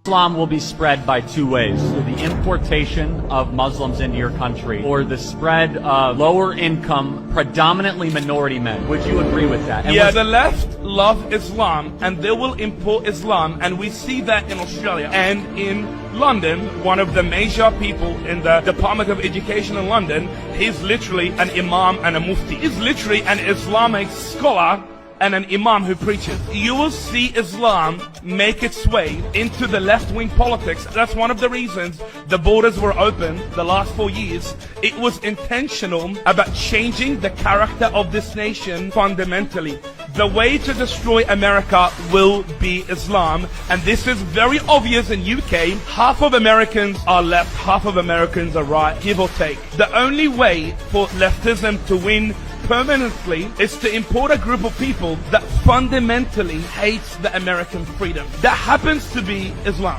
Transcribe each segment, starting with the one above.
Islam will be spread by two ways: the importation of Muslims into your country, or the spread of lower income, predominantly minority men. Would you agree with that? Yeah, the left love Islam and they will import Islam, and we see that in Australia and in London. One of the major people in the Department of Education in London, he's literally an imam and a mufti. He's literally an Islamic scholar and an imam who preaches. You will see Islam make its way into the left-wing politics. That's one of the reasons the borders were open the last 4 years. It was intentional about changing the character of this nation fundamentally. The way to destroy America will be Islam, and this is very obvious in UK. Half of Americans are left, half of Americans are right, give or take. The only way for leftism to win permanently is to import a group of people that fundamentally hates the American freedom. That happens to be Islam.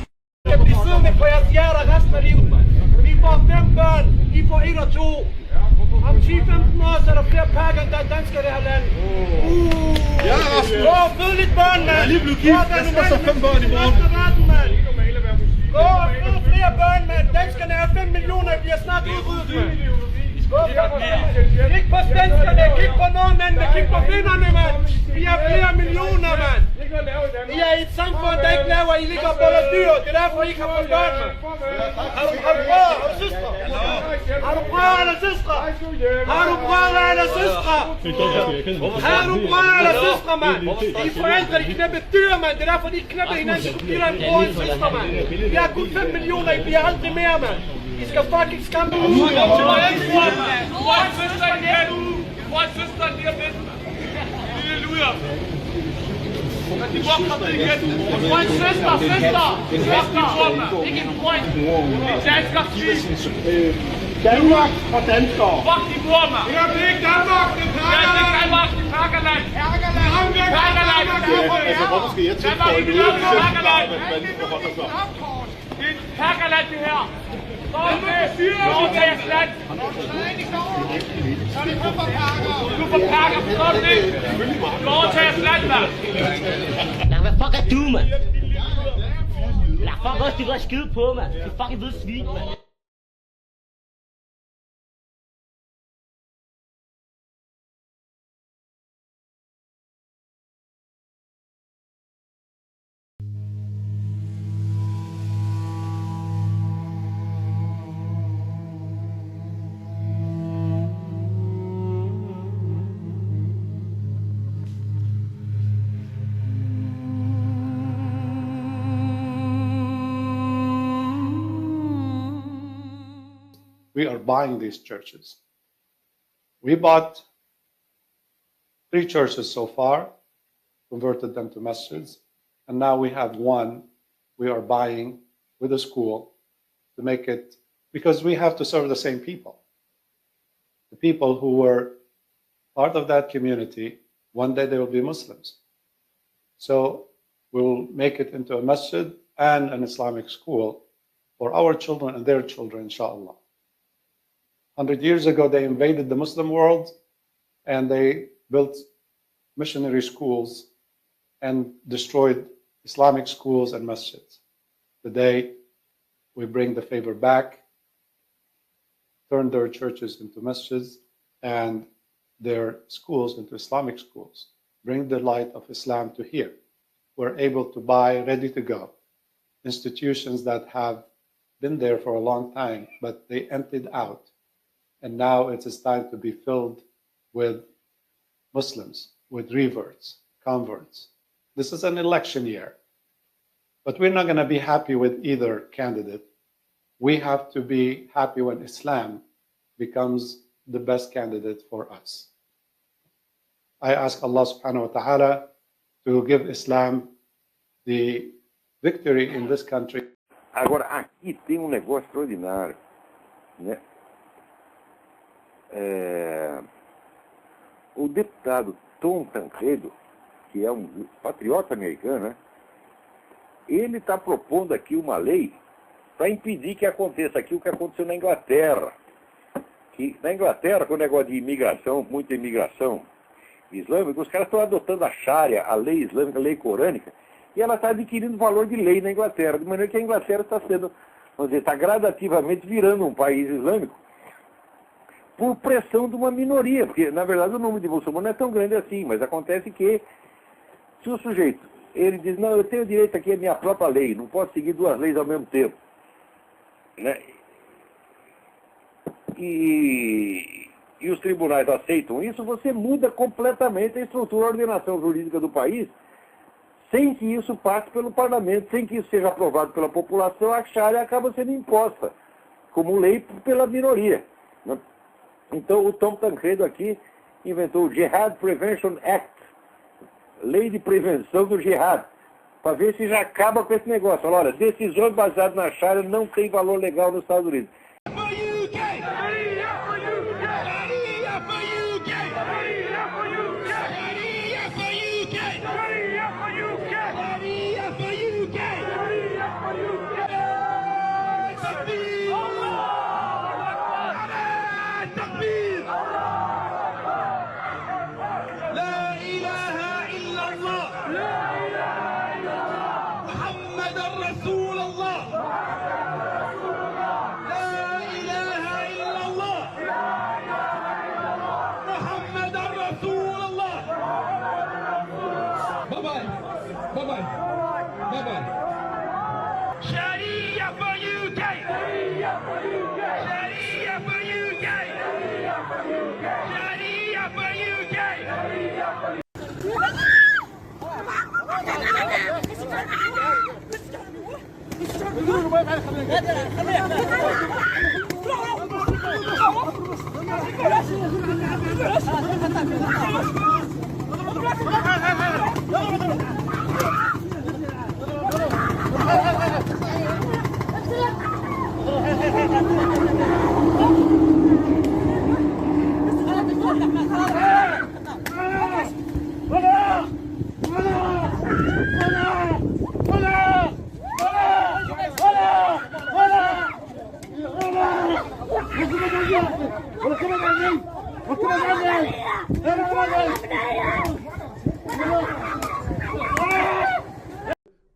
Om 10-15 år, så er der flere pakker end der er danskere i det her land. Ja, Rasmus. Gå og fød lidt børn, mand. Jeg er lige blevet gift. Jeg skal så 5 børn i morgen. Gå og fød flere børn, mand. Danskerne er 5 millioner, de har snart udryddet, mand. Kig på svenskerne, kig på nordmændene, kig på finnerne, mand. Vi er flere millioner, mand. I er i et samfund, der ikke laver, I ligger og boller dyr. Det er derfor, I ikke har fået børn, mand. Har du brødre? Har du søstre? Har du brødre eller søstre? Har du brødre eller søstre? Har du brødre eller søstre, mand? De forældre, de knæpper dyr, mand. Det er derfor, de knæpper hinanden, så du giver dig en bror og en søstre, mand. Vi er kun 5 millioner, I bliver aldrig mere, mand. I skal fucking skamme dig. Vores søster lige om lidt. Halleluja. Men de vokser det igen. Vores søster. Ikke en brønd. De dansker svin. Danmark og danskere. Fuck de mor, mand. Det er ikke Danmark, det er Perkerland. Det er Perkerland. Altså, hvorfor skal jeg tilføje noget? Det er Perkerland, det her. Lov til jeres land. Du får pakker, forstår du det? Lov til jeres land, mand. Hvad fuck er du, mand? Fuck også, det går skide på, mand. Det er fucking ved svin, mand. We are buying these churches. We bought 3 churches so far, converted them to masjids, and now we have one we are buying with a school to make it, because we have to serve the same people. The people who were part of that community, one day they will be Muslims. So we'll make it into a masjid and an Islamic school for our children and their children, inshallah. 100 years ago, they invaded the Muslim world and they built missionary schools and destroyed Islamic schools and masjids. Today, we bring the favor back, turn their churches into masjids and their schools into Islamic schools. Bring the light of Islam to here. We're able to buy ready to go institutions that have been there for a long time, but they emptied out. And now it is time to be filled with Muslims, with reverts, converts. This is an election year, but we're not going to be happy with either candidate. We have to be happy when Islam becomes the best candidate for us. I ask Allah subhanahu wa ta'ala to give Islam the victory in this country. Agora, aqui tem negócio extraordinário, né? O deputado Tom Tancredo, que é um patriota americano, né? Ele está propondo aqui uma lei para impedir que aconteça aqui o que aconteceu na Inglaterra. Que na Inglaterra, com o negócio de imigração, muita imigração islâmica, os caras estão adotando a Sharia, a lei islâmica, a lei corânica, e ela está adquirindo valor de lei na Inglaterra, de maneira que a Inglaterra está sendo, vamos dizer, está gradativamente virando um país islâmico por pressão de uma minoria, porque na verdade o número de muçulmanos não é tão grande assim, mas acontece que se o sujeito, ele diz, não, eu tenho direito aqui à minha própria lei, não posso seguir duas leis ao mesmo tempo, né? E os tribunais aceitam isso, você muda completamente a estrutura, a ordenação jurídica do país, sem que isso passe pelo parlamento, sem que isso seja aprovado pela população, a Sharia acaba sendo imposta como lei pela minoria, né? Então o Tom Tancredo aqui inventou o Jihad Prevention Act, lei de prevenção do jihad, para ver se já acaba com esse negócio. Olha, decisões baseadas na Sharia não tem valor legal nos Estados Unidos.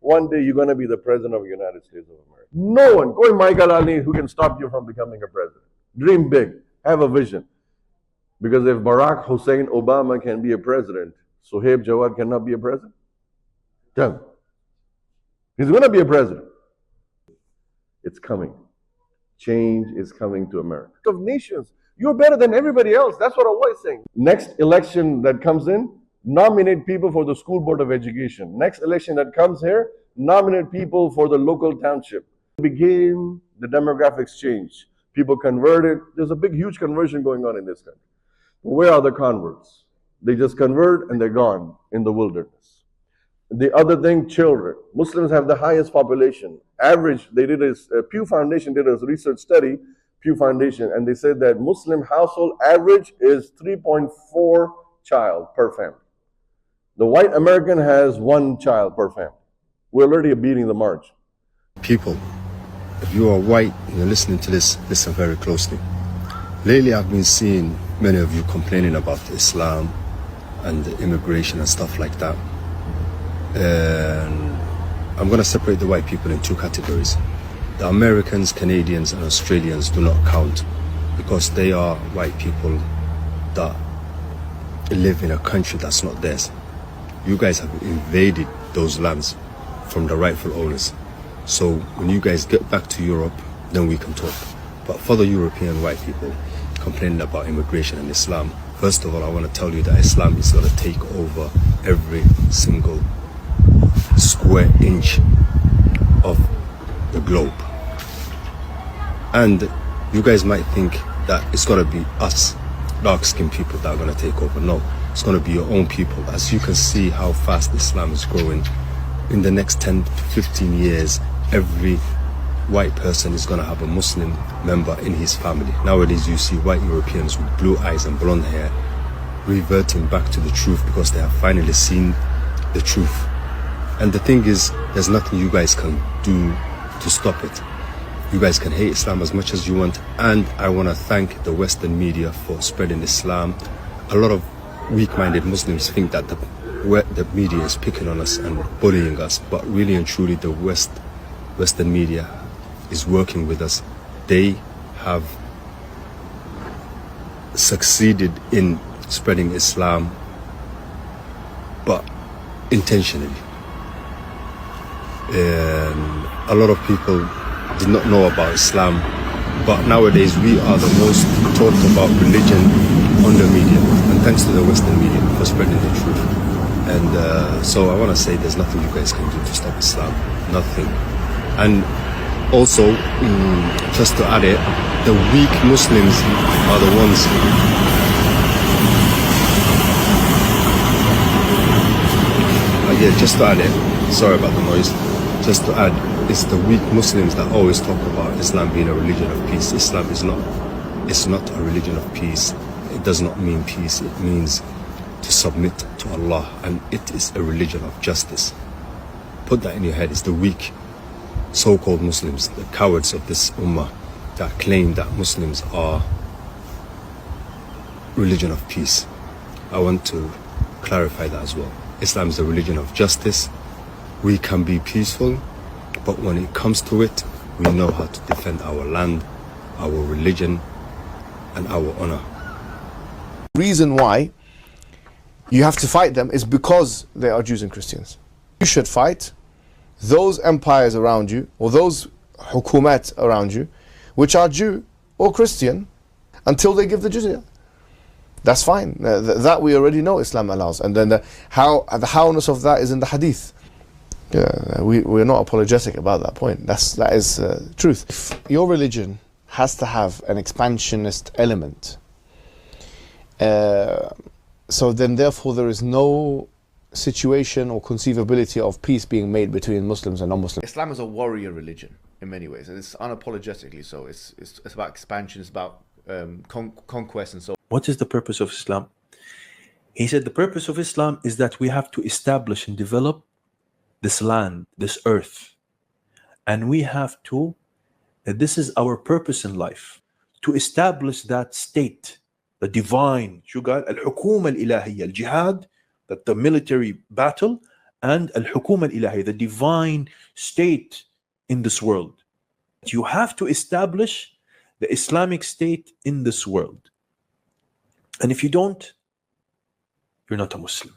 One day you're going to be the president of the United States of America. No one, going Michael Ali, who can stop you from becoming a president. Dream big, have a vision. Because if Barack Hussein Obama can be a president, Sohaib Jawad cannot be a president? Tell me. He's going to be a president. It's coming. Change is coming to America. Of nations, you're better than everybody else. That's what Allah is saying. Next election that comes in, nominate people for the school board of education. Next election that comes here, nominate people for the local township. Begin the demographics change. People converted. There's a big, huge conversion going on in this country. Where are the converts? They just convert and they're gone in the wilderness. The other thing, children. Muslims have the highest population. Average, they did a Pew Foundation did a research study, Pew Foundation, and they said that Muslim household average is 3.4 child per family. The white American has 1 child per family. We're already beating the march. People, if you are white and you're listening to this, listen very closely. Lately I've been seeing many of you complaining about Islam and immigration and stuff like that. And I'm going to separate the white people in 2 categories. The Americans, Canadians and Australians do not count because they are white people that live in a country that's not theirs. You guys have invaded those lands from the rightful owners. So when you guys get back to Europe, then we can talk. But for the European white people complaining about immigration and Islam, first of all, I want to tell you that Islam is going to take over every single square inch of the globe. And you guys might think that it's going to be us, dark-skinned people, that are going to take over. No, it's going to be your own people. As you can see how fast Islam is growing, in the next 10 to 15 years, every white person is going to have a Muslim member in his family. Nowadays you see white Europeans with blue eyes and blonde hair reverting back to the truth because they have finally seen the truth. And the thing is, there's nothing you guys can do to stop it. You guys can hate Islam as much as you want, and I want to thank the Western media for spreading Islam. A lot of weak-minded Muslims think that the where the media is picking on us and bullying us, but really and truly the Western media is working with us. They have succeeded in spreading Islam, but intentionally. A lot of people did not know about Islam, but nowadays we are the most talked about religion on the media, and thanks to the Western media for spreading the truth. And so I want to say there's nothing you guys can do to stop Islam, nothing. And also, just to add it, the weak Muslims are the ones just to add it, sorry about the noise, just to add, it's the weak Muslims that always talk about Islam being a religion of peace. Islam is not, it's not a religion of peace. It does not mean peace, it means to submit to Allah, and it is a religion of justice. Put that in your head. It's the weak so-called Muslims, the cowards of this ummah, that claim that Muslims are religion of peace. I want to clarify that as well. Islam is a religion of justice. We can be peaceful, but when it comes to it, we know how to defend our land, our religion, and our honor. Reason why you have to fight them is because they are Jews and Christians. You should fight those empires around you, or those hukumat around you, which are Jew or Christian, until they give the jizya. That's fine. That we already know Islam allows. And then the howness of that is in the hadith. We're not apologetic about that point. That is truth. If your religion has to have an expansionist element, so then therefore there is no situation or conceivability of peace being made between Muslims and non-Muslims. Islam is a warrior religion in many ways, and it's unapologetically so. It's about expansion, it's about conquest and so on. What is the purpose of Islam? He said the purpose of Islam is that we have to establish and develop this land, this earth. And we have to, this is our purpose in life, to establish that state, the divine, al-hukuma al-ilahiyya, al-jihad, that the military battle, and al-hukuma al-ilahiyya, the divine state in this world. You have to establish the Islamic state in this world. And if you don't, you're not a Muslim.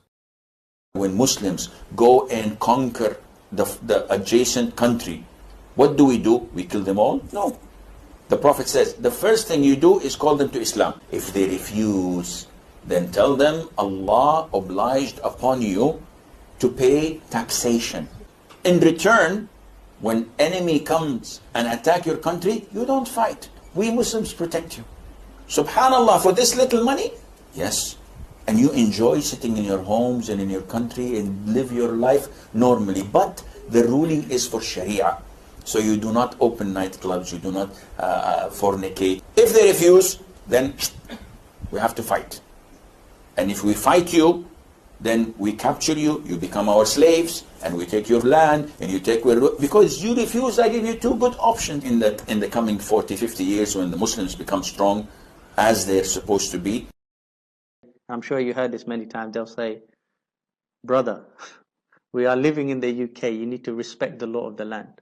When Muslims go and conquer the adjacent country, what do? We kill them all? No. The Prophet says, the first thing you do is call them to Islam. If they refuse, then tell them Allah obliged upon you to pay taxation. In return, when enemy comes and attack your country, you don't fight. We Muslims protect you. Subhanallah, for this little money? Yes. And you enjoy sitting in your homes and in your country and live your life normally. But the ruling is for Sharia. So you do not open nightclubs, you do not fornicate. If they refuse, then we have to fight. And if we fight you, then we capture you, you become our slaves, and we take your land, and you take because you refuse. I give you two good options in the coming 40, 50 years when the Muslims become strong as they're supposed to be. I'm sure you heard this many times. They'll say, brother, we are living in the UK, you need to respect the law of the land.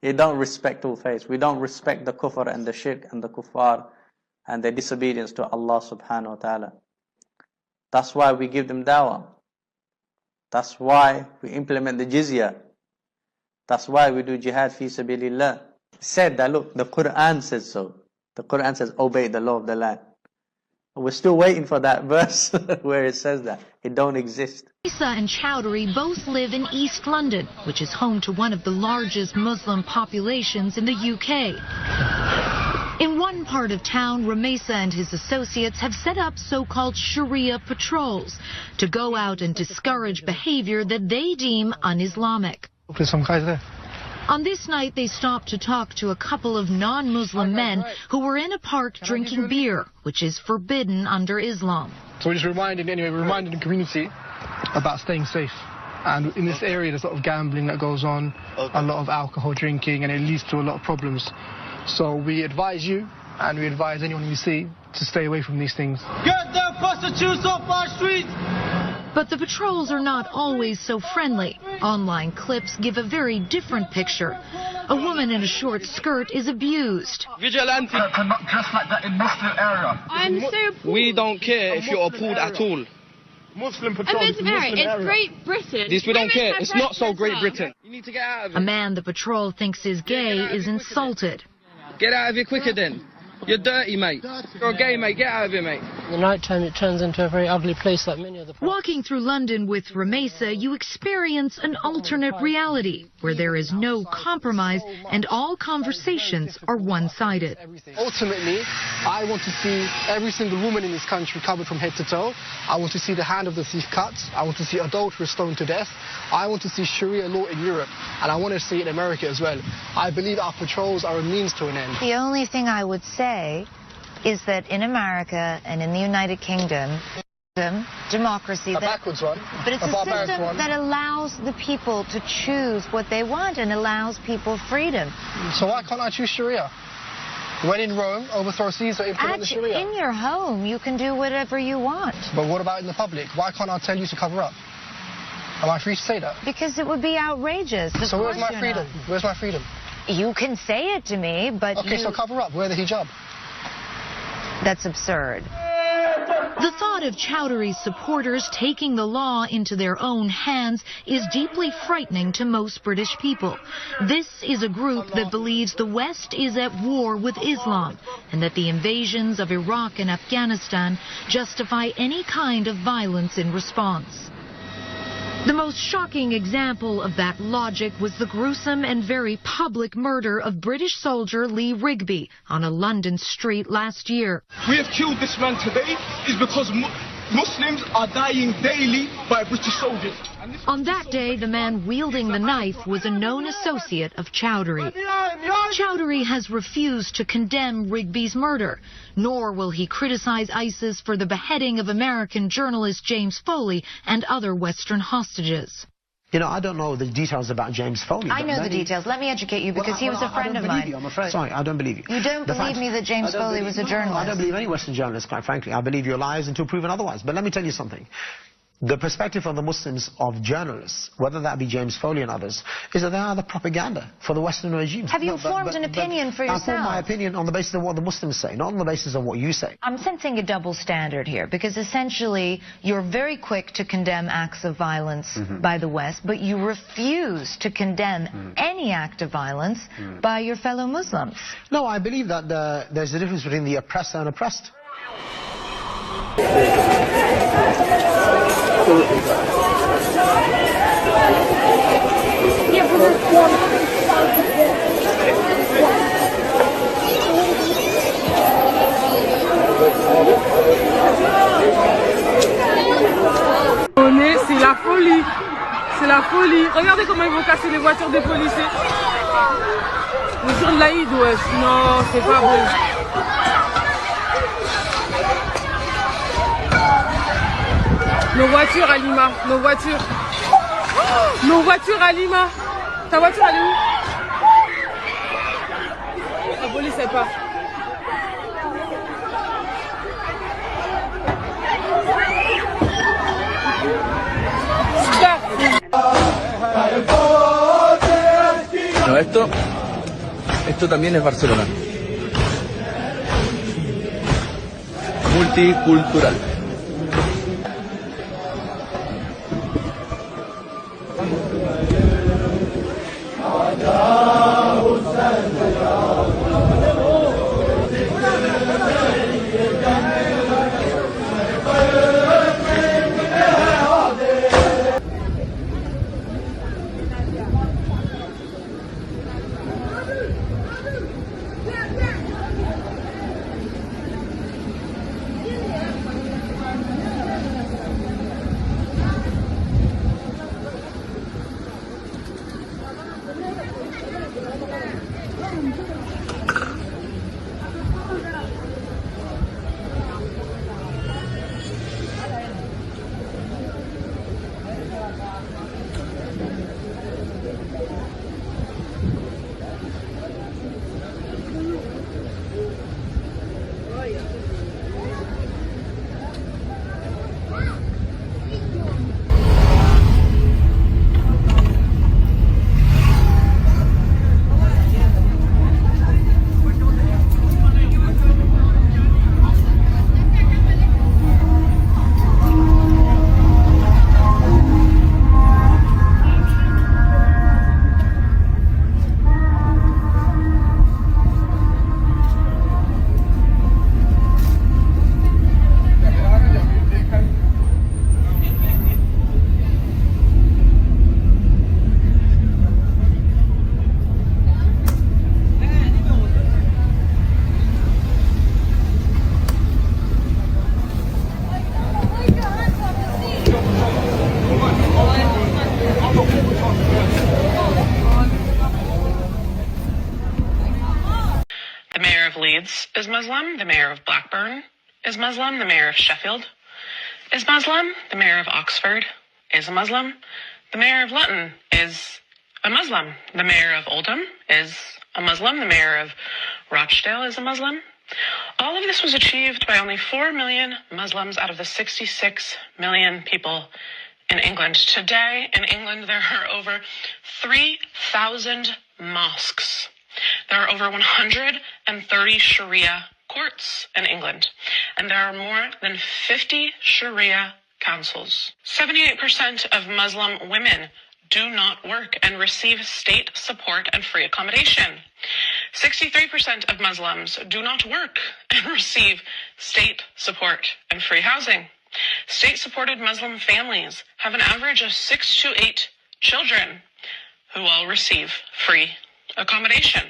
You don't respect all faiths. We don't respect the kufr and the shirk and the kuffar and their disobedience to Allah subhanahu wa ta'ala. That's why we give them dawah. That's why we implement the jizya. That's why we do jihad fi sabilillah. It said that, look, the Quran says so. The Quran says, obey the law of the land. We're still waiting for that verse where it says that. It don't exist. Isa and Chowdhury both live in East London, which is home to one of the largest Muslim populations in the UK. In one part of town, Ramesa and his associates have set up so-called Sharia patrols to go out and discourage behavior that they deem un-Islamic. On this night, they stopped to talk to a couple of non-Muslim men who were in a park drinking beer, which is forbidden under Islam. So we're just reminding the community about staying safe. And in this area, there's a lot of gambling that goes on, a lot of alcohol drinking, and it leads to a lot of problems. So we advise you, and we advise anyone we see, to stay away from these things. Get the prostitutes off our streets! But But the patrols are not always so friendly. Online clips give a very different picture. A woman in a short skirt is abused. Vigilante cannot dress like that in Muslim area. I'm so appalled. We don't care if you're appalled at all. Muslim patrol. It's Great Britain. This we don't care. It's not so Great Britain. You need to get out of it. A man the patrol thinks is gay is insulted. Get out of here quicker then. You're dirty, mate. You're gay, mate. Get out of here, mate. In the night time, it turns into a very ugly place like many other places. Walking through London with Ramesa, you experience an alternate reality where there is no compromise and all conversations are one-sided. Ultimately, I want to see every single woman in this country covered from head to toe. I want to see the hand of the thief cut. I want to see adulterers stoned to death. I want to see Sharia law in Europe, and I want to see it in America as well. I believe our patrols are a means to an end. The only thing I would say is that in America and in the United Kingdom, democracy, backwards one, but it's a system that allows the people to choose what they want and allows people freedom. So why can't I choose Sharia? When in Rome, overthrow Caesar, implement the Sharia. In your home, you can do whatever you want. But what about in the public? Why can't I tell you to cover up? Am I free to say that? Because it would be outrageous. So where's my freedom? Where's my freedom? You can say it to me, but okay, so cover up. Wear the hijab. That's absurd. The thought of Chowdhury's supporters taking the law into their own hands is deeply frightening to most British people. This is a group that believes the West is at war with Islam and that the invasions of Iraq and Afghanistan justify any kind of violence in response. The most shocking example of that logic was the gruesome and very public murder of British soldier Lee Rigby on a London street last year. We have killed this man today is because Muslims are dying daily by British soldiers. On that day, the man wielding the knife was a known associate of Chowdhury. Chowdhury has refused to condemn Rigby's murder, nor will he criticize ISIS for the beheading of American journalist James Foley and other Western hostages. You know, I don't know the details about James Foley. I know the details. Let me educate you because he was a friend of mine. I'm afraid. Sorry, I don't believe you. You don't believe me that James Foley was a journalist? I don't believe any Western journalist, quite frankly. I believe your lies until proven otherwise. But let me tell you something. The perspective of the Muslims of journalists, whether that be James Foley and others, is that they are the propaganda for the Western regimes. Have you formed an opinion for yourself? I form my opinion on the basis of what the Muslims say, not on the basis of what you say. I'm sensing a double standard here because essentially you're very quick to condemn acts of violence by the West, but you refuse to condemn any act of violence by your fellow Muslims. No, I believe that there's a difference between the oppressor and oppressed. C'est la folie. C'est la folie. Regardez comment ils vont casser les voitures des policiers. Le jour de l'Aïd, ouais. Non, c'est pas bon. Nos voitures à Lima, nos voitures. Oh, nos voitures à Lima. Ta voiture, elle est où? La police, elle part. No, esto también es Barcelona. Multicultural. Leeds is Muslim. The mayor of Blackburn is Muslim. The mayor of Sheffield is Muslim. The mayor of Oxford is a Muslim. The mayor of Luton is a Muslim. The mayor of Oldham is a Muslim. The mayor of Rochdale is a Muslim. All of this was achieved by only 4 million Muslims out of the 66 million people in England. Today, in England, there are over 3,000 mosques. There are over 130 Sharia courts in England, and there are more than 50 Sharia councils. 78% of Muslim women do not work and receive state support and free accommodation. 63% of Muslims do not work and receive state support and free housing. State-supported Muslim families have an average of 6 to 8 children who all receive free accommodation.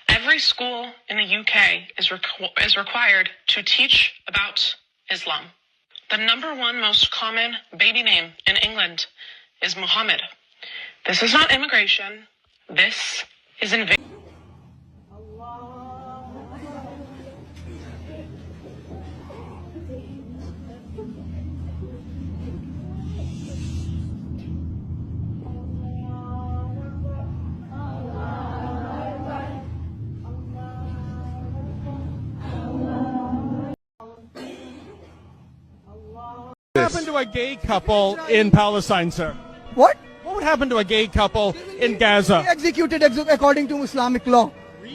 Every school in the UK is required to teach about Islam. The #1 most common baby name in England is Muhammad. This is not immigration. This is invasion. What would happen to a gay couple in Palestine, sir? What? What would happen to a gay couple in Gaza? Executed according to Islamic law.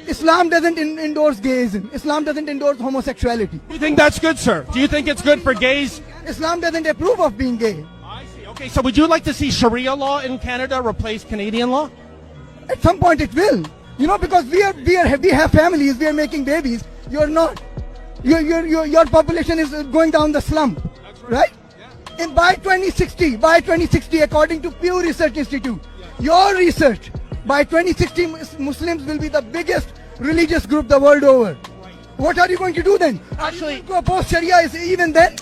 Islam doesn't endorse gayism. Islam doesn't endorse homosexuality. Do you think that's good, sir? Do you think it's good for gays? Islam doesn't approve of being gay. I see. Okay, so would you like to see Sharia law in Canada replace Canadian law? At some point it will. You know, because we have families, we are making babies. You're not. Your population is going down the slump, right? And by 2060, according to Pew Research Institute, your research, by 2060, Muslims will be the biggest religious group the world over. What are you going to do then? Actually, to oppose Sharia is even then?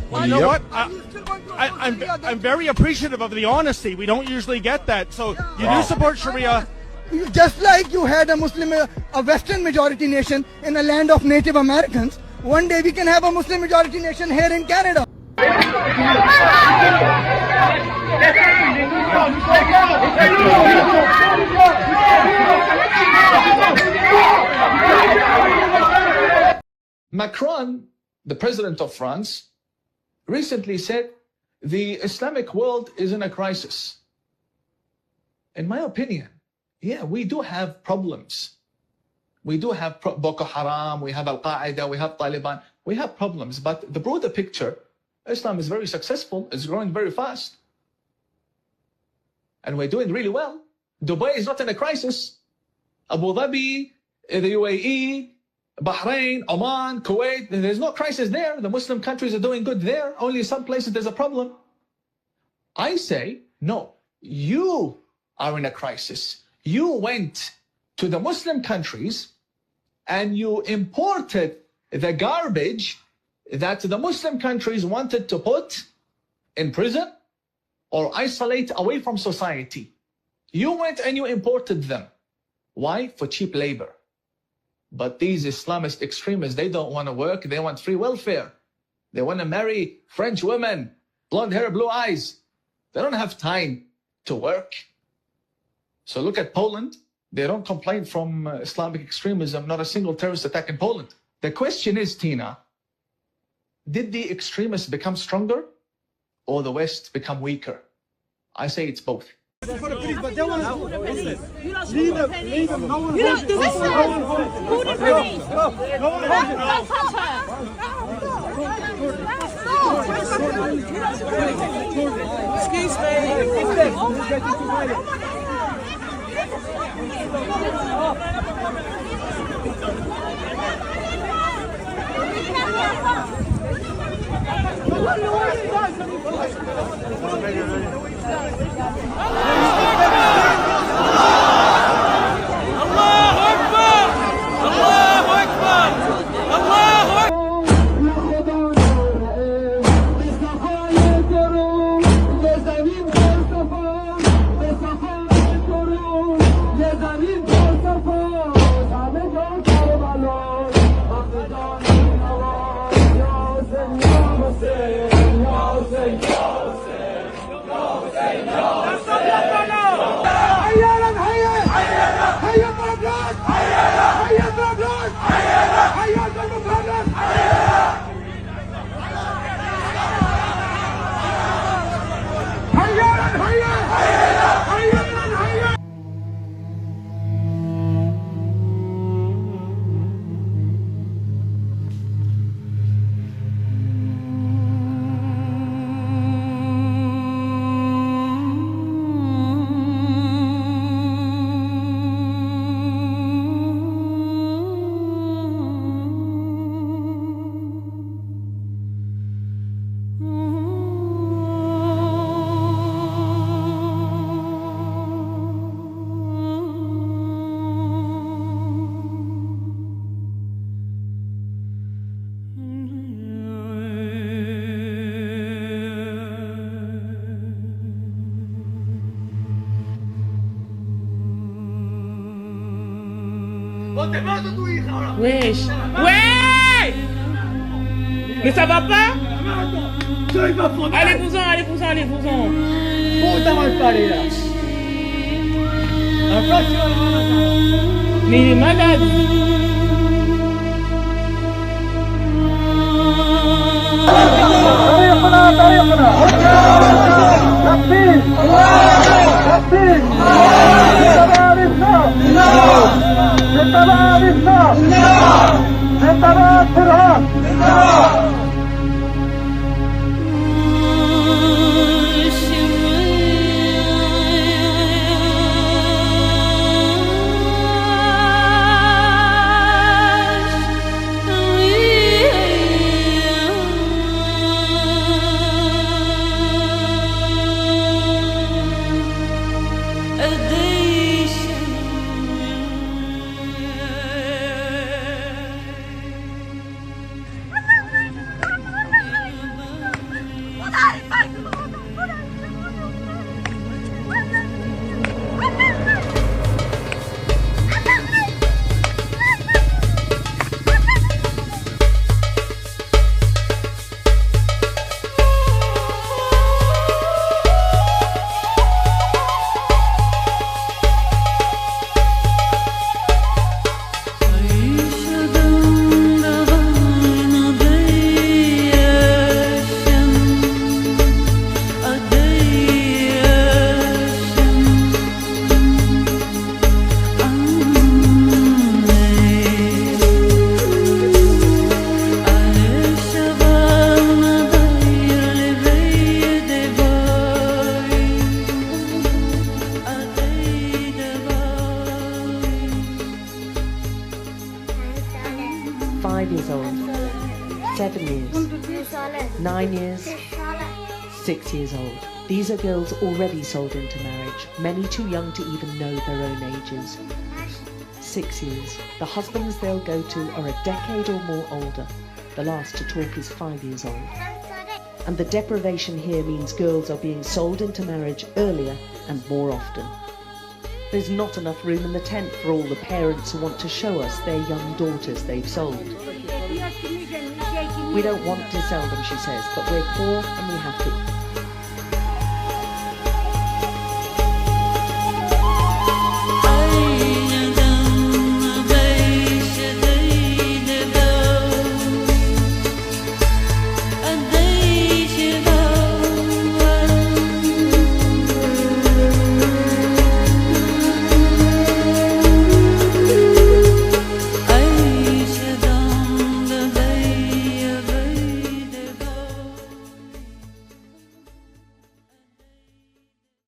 Well, you know what? I'm very appreciative of the honesty. We don't usually get that. So you do support Sharia. Just like you had a Muslim, a Western majority nation in a land of Native Americans, one day we can have a Muslim majority nation here in Canada. Macron, the president of France, recently said the Islamic world is in a crisis. In my opinion, yeah, we do have problems. We do have Boko Haram, we have Al-Qaeda, we have Taliban, we have problems. But the broader picture, Islam is very successful, it's growing very fast. And we're doing really well. Dubai is not in a crisis. Abu Dhabi, the UAE, Bahrain, Oman, Kuwait, there's no crisis there. The Muslim countries are doing good there. Only some places there's a problem. I say, no, you are in a crisis. You went to the Muslim countries and you imported the garbage that the Muslim countries wanted to put in prison or isolate away from society. You went and you imported them. Why? For cheap labor. But these Islamist extremists, they don't want to work. They want free welfare. They want to marry French women, blonde hair, blue eyes. They don't have time to work. So look at Poland. They don't complain from Islamic extremism, not a single terrorist attack in Poland. The question is, Tina, did the extremists become stronger or the West become weaker? I say it's both. You don't do this. No one don't touch her. Excuse Wesh. Ouais. Mais ça va pas? Allez-vous-en, allez-vous-en, allez-vous-en. Mais il est malade. These are girls already sold into marriage, many too young to even know their own ages. 6 years. The husbands they'll go to are a decade or more older. The last to talk is 5 years old. And the deprivation here means girls are being sold into marriage earlier and more often. There's not enough room in the tent for all the parents who want to show us their young daughters they've sold. We don't want to sell them, she says, but we're poor and we have to